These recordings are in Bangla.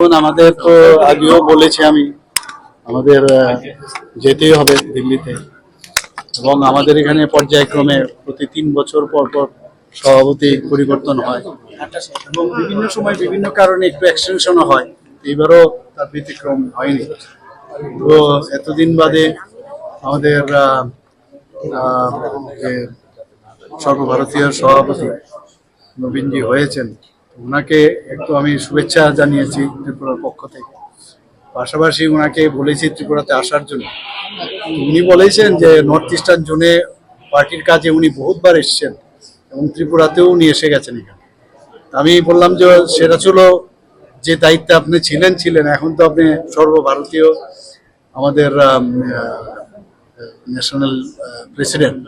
আমাদের তো আগেও বলেছি আমি আমাদের যেতেই হবে দিল্লিতে এবং আমাদের এখানে পর্যায়ক্রমে প্রতি ৩ বছর পর পর সভাপতি পরিবর্তন হয় এবং বিভিন্ন সময় বিভিন্ন কারণে একটু এক্সটেনশনও হয়। এবারও তার ব্যতিক্রম হয়নি। তো এতদিন বাদে আমাদের যে সর্বভারতীয় সভাপতি নবীনজি হয়েছেন, ওনাকে একটু আমি শুভেচ্ছা জানিয়েছি ত্রিপুরার পক্ষ থেকে। পাশাপাশি ওনাকে বলেছি ত্রিপুরাতে আসার জন্য। উনি বলেছেন যে নর্থ ইস্টার্ন জোনে পার্টির কাজে উনি বহুতবার এসেছেন এবং ত্রিপুরাতেও উনি এসে গেছেন এখানে। আমি বললাম যে সেটা ছিল যে দায়িত্বে আপনি ছিলেন, এখন তো আপনি সর্বভারতীয় আমাদের ন্যাশনাল প্রেসিডেন্ট।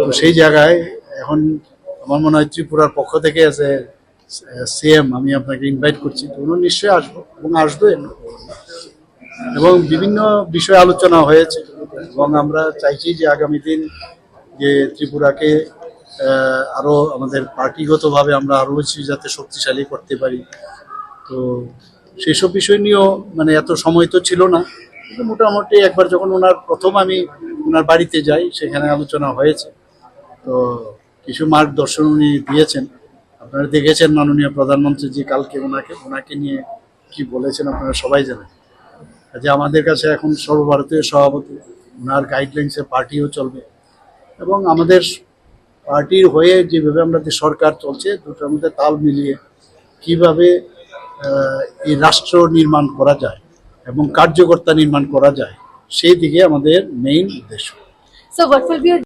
তো সেই জায়গায় এখন আমার মনে হয় ত্রিপুরার পক্ষ থেকে আছে সিএম, আমি আপনাকে ইনভাইট করছি। তো উনি নিশ্চয়ই আসবো এবং আসবেন এবং বিভিন্ন বিষয়ে আলোচনা হয়েছে এবং আমরা চাইছি যে আগামী দিন যে ত্রিপুরাকে আরো আমাদের পার্টিগতভাবে আমরা আরো বেশি যাতে শক্তিশালী করতে পারি। তো সেসব বিষয় নিয়েও মানে এত সময় তো ছিল না, কিন্তু মোটামুটি একবার যখন প্রথম আমি ওনার বাড়িতে যাই সেখানে আলোচনা হয়েছে। তো কিছু মার্গদর্শন উনি দিয়েছেন, আপনারা দেখেছেন মাননীয় প্রধানমন্ত্রী জি কালকে ওনাকে নিয়ে কি বলেছেন আপনারা সবাই জানেন। যে আমাদের কাছে এখন সর্বভারতীয় সভাপতি, ওনার গাইডলাইন্সে পার্টিও চলবে এবং আমাদের পার্টির হয়ে যেভাবে আমাদের সরকার চলছে দুটোর মধ্যে তাল মিলিয়ে কিভাবে এই রাষ্ট্র নির্মাণ করা যায় এবং কার্যকর্তা নির্মাণ করা যায় সেই দিকে আমাদের মেইন উদ্দেশ্য। So what will be your